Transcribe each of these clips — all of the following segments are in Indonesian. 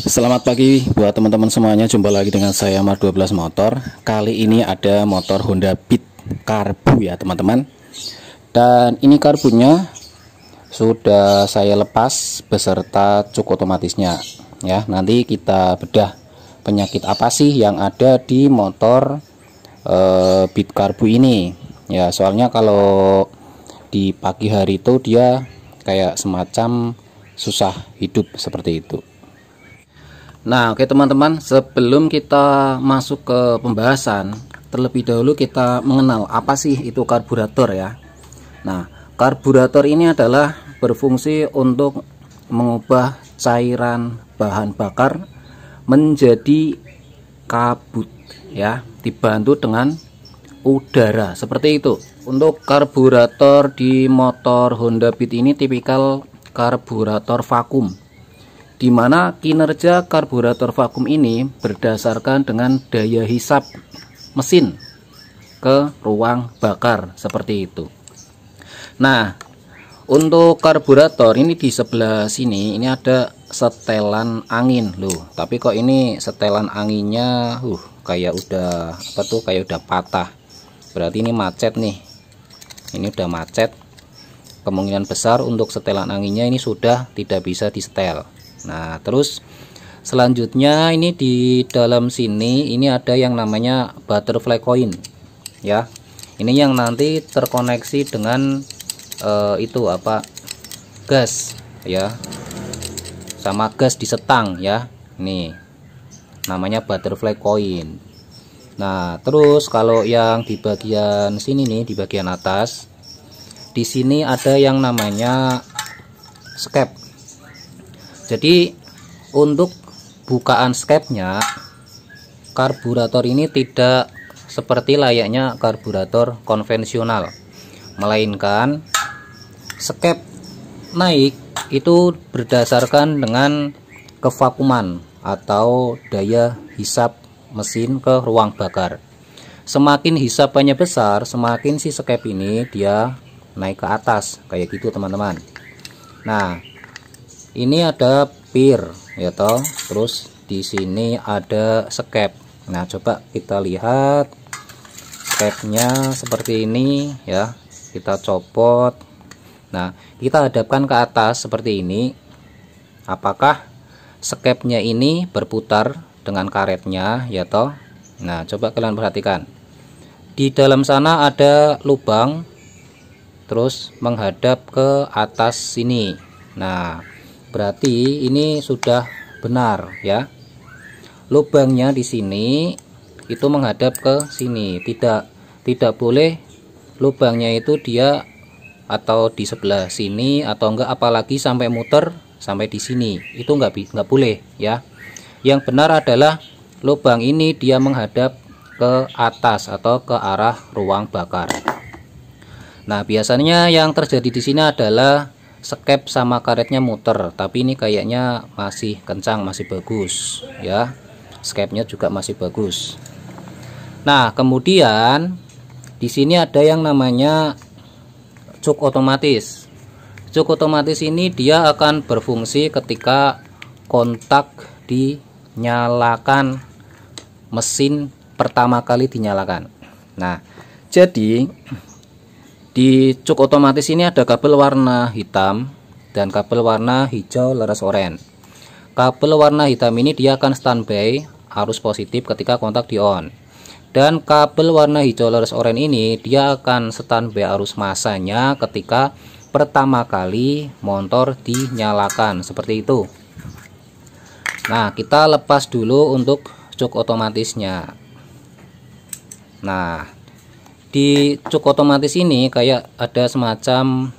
Selamat pagi buat teman-teman semuanya. Jumpa lagi dengan saya Mar 12 Motor. Kali ini ada motor Honda Beat karbu ya teman-teman. Dan ini karbunya sudah saya lepas beserta cuk otomatisnya ya. Nanti kita bedah penyakit apa sih yang ada di motor Beat karbu ini ya. Soalnya kalau di pagi hari itu dia kayak semacam susah hidup seperti itu. Nah, oke teman-teman, sebelum kita masuk ke pembahasan, terlebih dahulu kita mengenal apa sih itu karburator ya. Nah, karburator ini adalah berfungsi untuk mengubah cairan bahan bakar menjadi kabut ya, dibantu dengan udara seperti itu. Untuk karburator di motor Honda Beat ini tipikal karburator vakum, di mana kinerja karburator vakum ini berdasarkan dengan daya hisap mesin ke ruang bakar seperti itu. Nah, untuk karburator ini di sebelah sini ini ada setelan angin loh. Tapi kok ini setelan anginnya kayak udah kayak udah patah. Berarti ini macet nih. Ini udah macet. Kemungkinan besar untuk setelan anginnya ini sudah tidak bisa disetel. Nah, terus selanjutnya ini di dalam sini ini ada yang namanya butterfly coin ya. Ini yang nanti terkoneksi dengan gas ya, sama gas di setang ya. Ini namanya butterfly coin. Nah, terus kalau yang di bagian sini nih, di bagian atas, di sini ada yang namanya skep. Jadi untuk bukaan skepnya, karburator ini tidak seperti layaknya karburator konvensional, melainkan skep naik itu berdasarkan dengan kevakuman atau daya hisap mesin ke ruang bakar. Semakin hisapannya besar, semakin si skep ini dia naik ke atas kayak gitu teman-teman. Nah, ini ada pir ya toh, terus di sini ada skep. Nah, coba kita lihat skepnya seperti ini ya. Kita copot. Nah, kita hadapkan ke atas seperti ini. Apakah skepnya ini berputar dengan karetnya ya toh? Nah, coba kalian perhatikan. Di dalam sana ada lubang terus menghadap ke atas sini. Nah, berarti ini sudah benar ya. Lubangnya di sini itu menghadap ke sini. Tidak boleh lubangnya itu dia atau di sebelah sini atau enggak, apalagi sampai muter sampai di sini. Itu enggak boleh ya. Yang benar adalah lubang ini dia menghadap ke atas atau ke arah ruang bakar. Nah, biasanya yang terjadi di sini adalah skep sama karetnya muter, tapi ini kayaknya masih kencang, masih bagus ya. Skepnya juga masih bagus. Nah, kemudian di sini ada yang namanya cuk otomatis. Cuk otomatis ini dia akan berfungsi ketika kontak dinyalakan, mesin pertama kali dinyalakan. Nah, jadi di cuk otomatis ini ada kabel warna hitam dan kabel warna hijau leres oranye. Kabel warna hitam ini dia akan standby arus positif ketika kontak di on. Dan kabel warna hijau leres oranye ini dia akan standby arus masanya ketika pertama kali motor dinyalakan seperti itu. Nah, kita lepas dulu untuk cuk otomatisnya. Nah, di cuk otomatis ini kayak ada semacam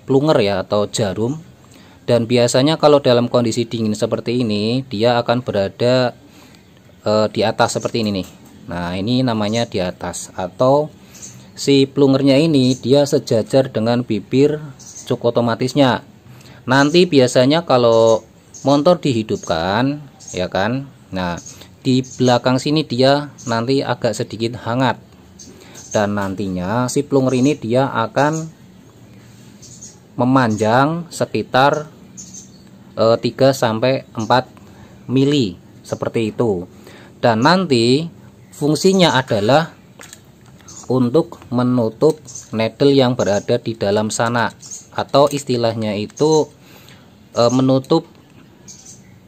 plunger ya atau jarum, dan biasanya kalau dalam kondisi dingin seperti ini dia akan berada di atas seperti ini nih. Nah, ini namanya di atas, atau si plungernya ini dia sejajar dengan bibir cuk otomatisnya. Nanti biasanya kalau motor dihidupkan ya kan, nah di belakang sini dia nanti agak sedikit hangat. Dan nantinya si plunger ini dia akan memanjang sekitar 3 sampai 4 mili seperti itu. Dan nanti fungsinya adalah untuk menutup needle yang berada di dalam sana, atau istilahnya itu menutup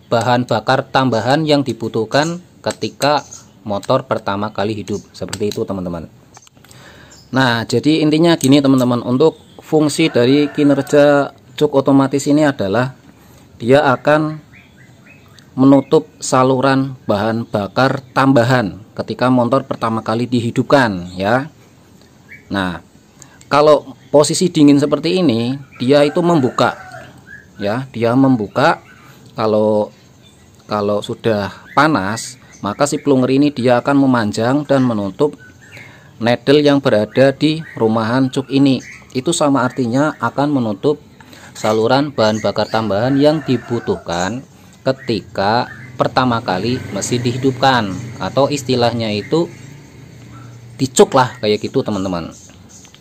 bahan bakar tambahan yang dibutuhkan ketika motor pertama kali hidup, seperti itu teman-teman. Nah, jadi intinya gini teman-teman, untuk fungsi dari kinerja cuk otomatis ini adalah dia akan menutup saluran bahan bakar tambahan ketika motor pertama kali dihidupkan ya. Nah, kalau posisi dingin seperti ini, dia itu membuka ya, dia membuka. Kalau sudah panas, maka si plunger ini dia akan memanjang dan menutup needle yang berada di rumahan cuk ini. Itu sama artinya akan menutup saluran bahan bakar tambahan yang dibutuhkan ketika pertama kali mesin dihidupkan, atau istilahnya itu dicuk lah kayak gitu teman-teman,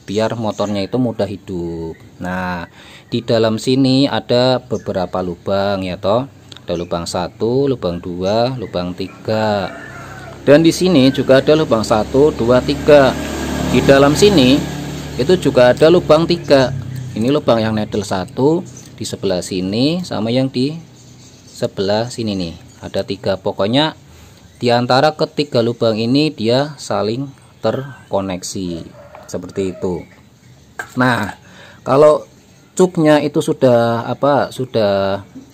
biar motornya itu mudah hidup. Nah, di dalam sini ada beberapa lubang ya toh, ada lubang 1, lubang 2, lubang 3, dan di sini juga ada lubang 1, 2, 3. Di dalam sini itu juga ada lubang 3. Ini lubang yang needle 1 di sebelah sini, sama yang di sebelah sini nih, ada 3. Pokoknya di antara ketiga lubang ini dia saling terkoneksi seperti itu. Nah, kalau cuknya itu sudah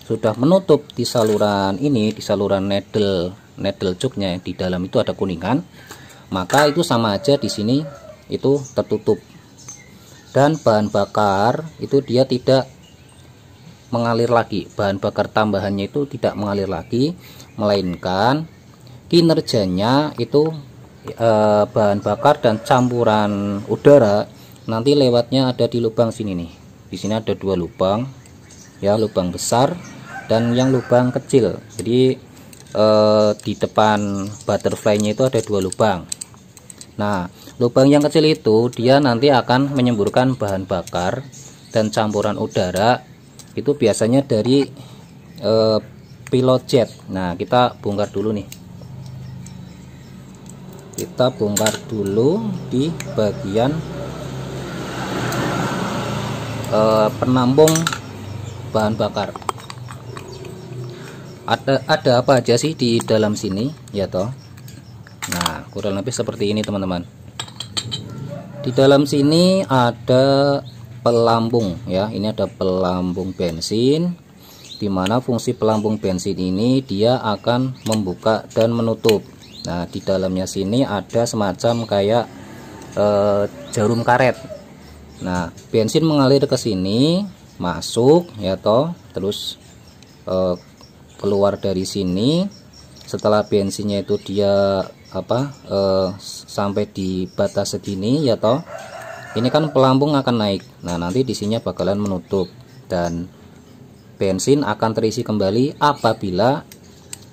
sudah menutup di saluran ini, di saluran needle cuknya, di dalam itu ada kuningan, maka itu sama aja di sini itu tertutup, dan bahan bakar itu dia tidak mengalir lagi, bahan bakar tambahannya itu tidak mengalir lagi, melainkan kinerjanya itu bahan bakar dan campuran udara nanti lewatnya ada di lubang sini nih. Di sini ada 2 lubang ya, lubang besar dan yang lubang kecil. Jadi di depan butterfly-nya itu ada 2 lubang. Nah, lubang yang kecil itu dia nanti akan menyemburkan bahan bakar dan campuran udara, itu biasanya dari pilot jet. Nah, kita bongkar dulu nih. Kita bongkar dulu di bagian penampung bahan bakar. Ada apa aja sih di dalam sini ya toh? Nah, kurang lebih seperti ini teman-teman. Di dalam sini ada pelampung ya, ini ada pelampung bensin, dimana fungsi pelampung bensin ini dia akan membuka dan menutup. Nah, di dalamnya sini ada semacam kayak jarum karet. Nah, bensin mengalir ke sini, masuk ya toh, terus keluar dari sini. Setelah bensinnya itu dia sampai di batas segini ya toh, ini kan pelampung akan naik. Nah, nanti di sini bakalan menutup dan bensin akan terisi kembali apabila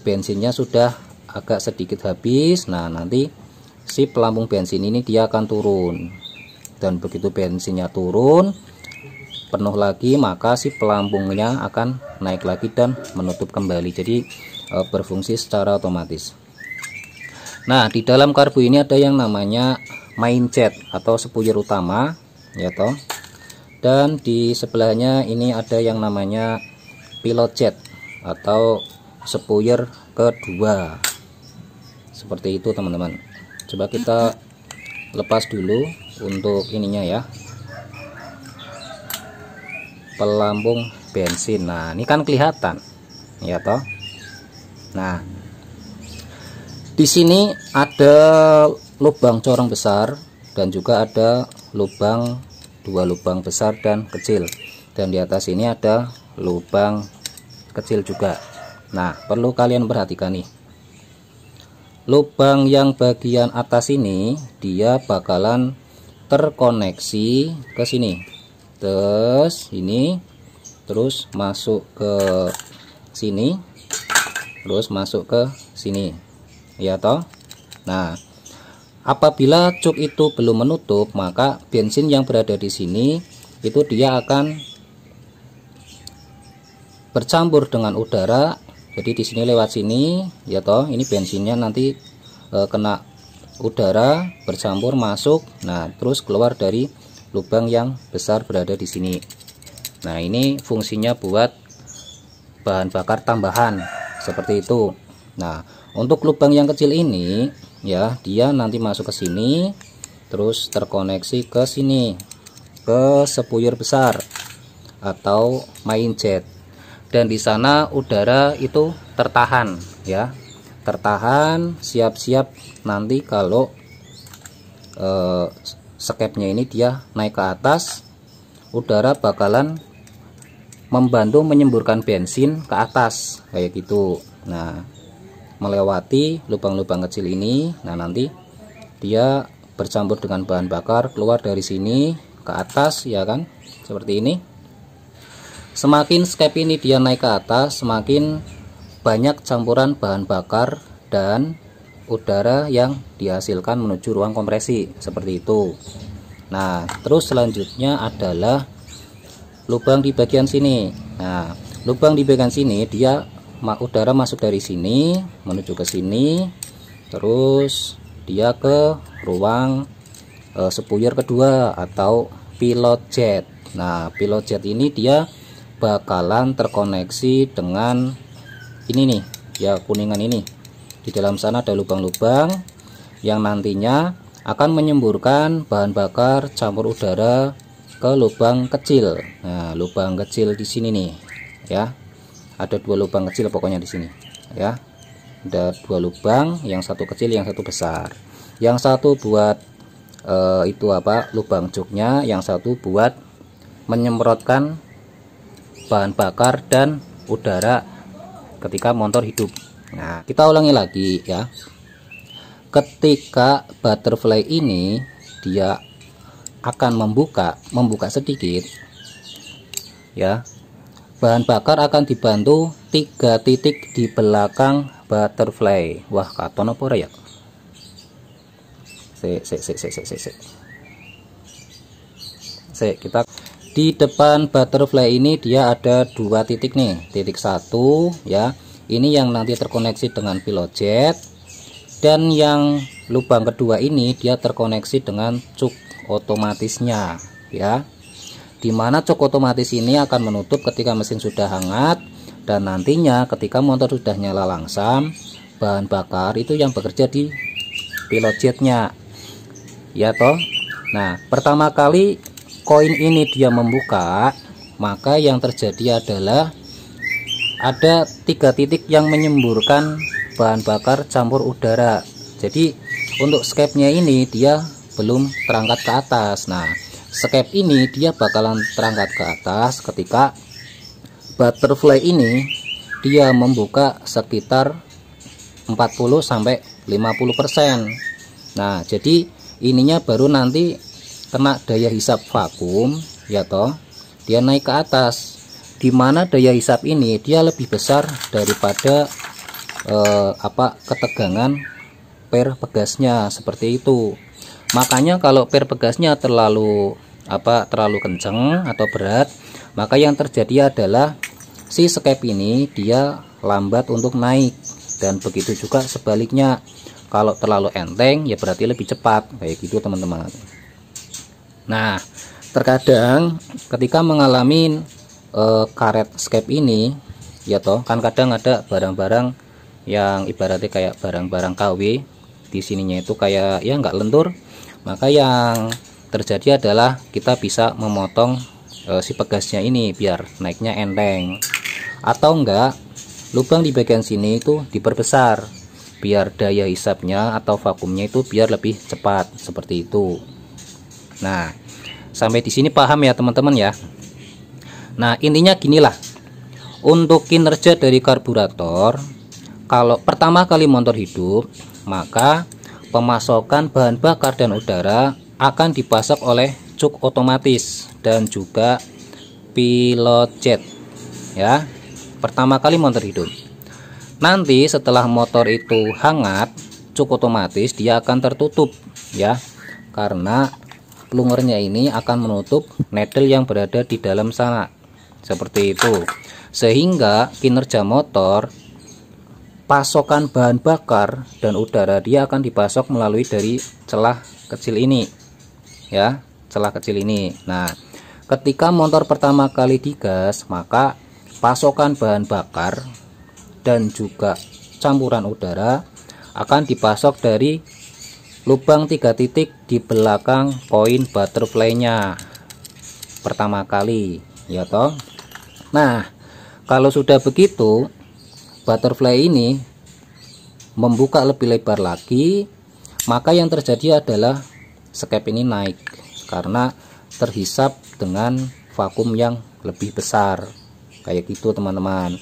bensinnya sudah agak sedikit habis. Nah, nanti si pelampung bensin ini dia akan turun, dan begitu bensinnya turun penuh lagi, maka si pelampungnya akan naik lagi dan menutup kembali. Jadi berfungsi secara otomatis. Nah, di dalam karbu ini ada yang namanya main jet atau sepuyer utama ya toh, dan di sebelahnya ini ada yang namanya pilot jet atau sepuyer kedua, seperti itu teman-teman. Coba kita lepas dulu untuk ininya ya, pelampung bensin. Nah, ini kan kelihatan ya toh. Nah, di sini ada lubang corong besar dan juga ada lubang 2 lubang besar dan kecil, dan di atas ini ada lubang kecil juga. Nah, perlu kalian perhatikan nih, lubang yang bagian atas ini dia bakalan terkoneksi ke sini, terus ini, terus masuk ke sini, terus masuk ke sini ya toh. Nah, apabila cuk itu belum menutup, maka bensin yang berada di sini itu dia akan bercampur dengan udara Jadi di sini lewat sini ya toh, ini bensinnya nanti kena udara bercampur masuk, nah terus keluar dari lubang yang besar berada di sini. Nah ini fungsinya buat bahan bakar tambahan seperti itu. Nah untuk lubang yang kecil ini ya, dia nanti masuk ke sini terus terkoneksi ke sini, ke spuyur besar atau main jet, dan di sana udara itu tertahan ya, tertahan siap-siap nanti kalau skepnya ini dia naik ke atas, udara bakalan membantu menyemburkan bensin ke atas kayak gitu. Nah melewati lubang-lubang kecil ini, nah nanti dia bercampur dengan bahan bakar keluar dari sini ke atas ya kan, seperti ini. Semakin skep ini dia naik ke atas, semakin banyak campuran bahan bakar dan udara yang dihasilkan menuju ruang kompresi seperti itu. Nah terus selanjutnya adalah lubang di bagian sini. Nah lubang di bagian sini dia udara masuk dari sini menuju ke sini, terus dia ke ruang spuyur kedua atau pilot jet. Nah pilot jet ini dia bakalan terkoneksi dengan ini nih ya, kuningan ini. Di dalam sana ada lubang-lubang yang nantinya akan menyemburkan bahan bakar campur udara ke lubang kecil. Nah lubang kecil di sini nih ya, ada dua lubang kecil pokoknya di sini ya, ada dua lubang, yang satu kecil yang satu besar. Yang satu buat itu apa, lubang joknya, yang satu buat menyemprotkan bahan bakar dan udara ketika motor hidup. Nah kita ulangi lagi ya, ketika butterfly ini dia akan membuka sedikit ya, bahan bakar akan dibantu 3 titik di belakang butterfly. Wah katon apa ya, kita di depan butterfly ini dia ada 2 titik nih, titik 1 ya, ini yang nanti terkoneksi dengan pilot jet, dan yang lubang kedua ini dia terkoneksi dengan cuk otomatisnya ya, dimana cuk otomatis ini akan menutup ketika mesin sudah hangat, dan nantinya ketika motor sudah nyala langsam, bahan bakar itu yang bekerja di pilot jetnya ya toh. Nah pertama kali koin ini dia membuka, maka yang terjadi adalah ada 3 titik yang menyemburkan bahan bakar campur udara. Jadi untuk skepnya ini dia belum terangkat ke atas. Nah skep ini dia bakalan terangkat ke atas ketika butterfly ini dia membuka sekitar 40-50%. Nah jadi ininya baru nanti kena daya hisap vakum ya toh, dia naik ke atas, dimana daya hisap ini dia lebih besar daripada ketegangan per pegasnya seperti itu. Makanya kalau per pegasnya terlalu kenceng atau berat, maka yang terjadi adalah si skep ini dia lambat untuk naik, dan begitu juga sebaliknya, kalau terlalu enteng ya berarti lebih cepat kayak gitu teman-teman. Nah terkadang ketika mengalami karet skep ini ya toh, kan kadang ada barang-barang yang ibaratnya kayak barang-barang KW di sininya itu kayak ya nggak lentur, maka yang terjadi adalah kita bisa memotong si pegasnya ini biar naiknya enteng, atau enggak lubang di bagian sini itu diperbesar biar daya hisapnya atau vakumnya itu biar lebih cepat seperti itu. Nah sampai di sini paham ya teman-teman ya. Nah intinya ginilah, untuk kinerja dari karburator, kalau pertama kali motor hidup, maka pemasokan bahan bakar dan udara akan dipasok oleh cuk otomatis dan juga pilot jet ya, pertama kali motor hidup. Nanti setelah motor itu hangat, cuk otomatis dia akan tertutup ya, karena plungernya ini akan menutup needle yang berada di dalam sana seperti itu, sehingga kinerja motor pasokan bahan bakar dan udara dia akan dipasok melalui dari celah kecil ini ya, celah kecil ini. Nah, ketika motor pertama kali digas, maka pasokan bahan bakar dan juga campuran udara akan dipasok dari lubang 3 titik di belakang koin butterfly-nya pertama kali ya toh. Nah, kalau sudah begitu, butterfly ini membuka lebih lebar lagi, maka yang terjadi adalah skep ini naik karena terhisap dengan vakum yang lebih besar kayak gitu teman-teman.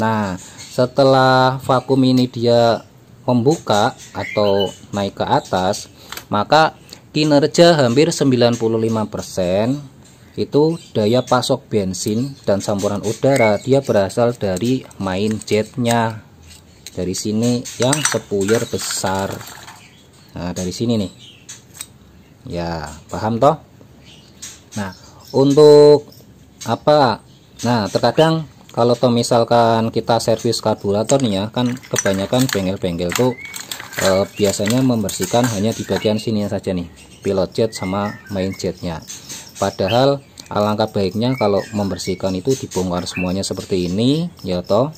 Nah, setelah vakum ini dia membuka atau naik ke atas, maka kinerja hampir 95% itu daya pasok bensin dan campuran udara dia berasal dari main jetnya, dari sini yang sepuyer besar. Nah, dari sini nih ya, paham toh. Nah, untuk apa, nah terkadang kalau toh misalkan kita servis karburator nih ya, kan kebanyakan bengkel-bengkel tuh biasanya membersihkan hanya di bagian sini saja nih, pilot jet sama main jetnya. Padahal alangkah baiknya kalau membersihkan itu dibongkar semuanya seperti ini ya toh.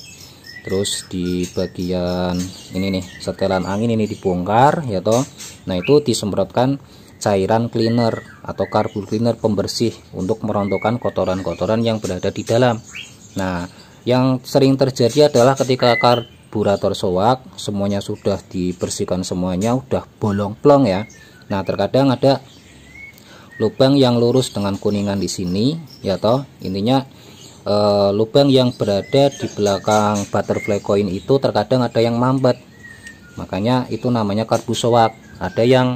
Terus di bagian ini nih, setelan angin ini dibongkar ya toh. Nah, itu disemprotkan cairan cleaner atau karbur cleaner pembersih untuk merontokkan kotoran-kotoran yang berada di dalam. Nah, yang sering terjadi adalah ketika karburator soak, semuanya sudah dibersihkan, semuanya udah bolong-plong ya. Nah, terkadang ada lubang yang lurus dengan kuningan di sini ya toh. Intinya lubang yang berada di belakang butterfly coin itu terkadang ada yang mampet, makanya itu namanya karbu soak. Ada yang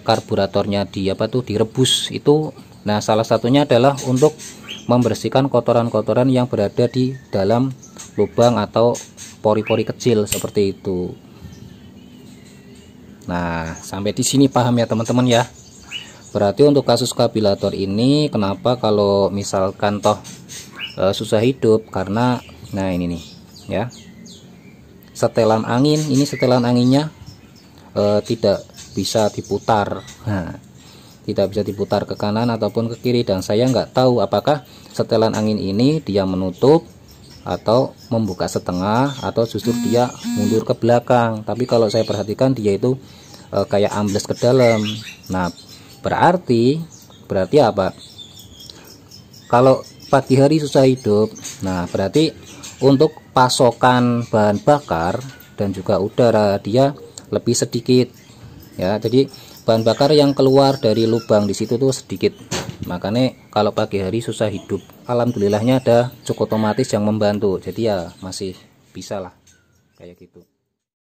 karburatornya direbus itu. Nah, salah satunya adalah untuk membersihkan kotoran-kotoran yang berada di dalam lubang atau pori-pori kecil seperti itu. Nah, sampai di sini paham ya teman-teman ya. Berarti untuk kasus karburator ini kenapa kalau misalkan toh susah hidup, karena nah ini nih ya, setelan angin ini, setelan anginnya tidak bisa diputar. Nah, tidak bisa diputar ke kanan ataupun ke kiri, dan saya nggak tahu apakah setelan angin ini dia menutup atau membuka setengah atau justru dia mundur ke belakang. Tapi kalau saya perhatikan dia itu kayak ambles ke dalam. Nah, berarti apa? Kalau pagi hari susah hidup, nah berarti untuk pasokan bahan bakar dan juga udara dia lebih sedikit ya. Jadi bahan bakar yang keluar dari lubang di situ tuh sedikit, makanya kalau pagi hari susah hidup. Alhamdulillahnya ada cuk otomatis yang membantu, jadi ya masih bisa lah kayak gitu.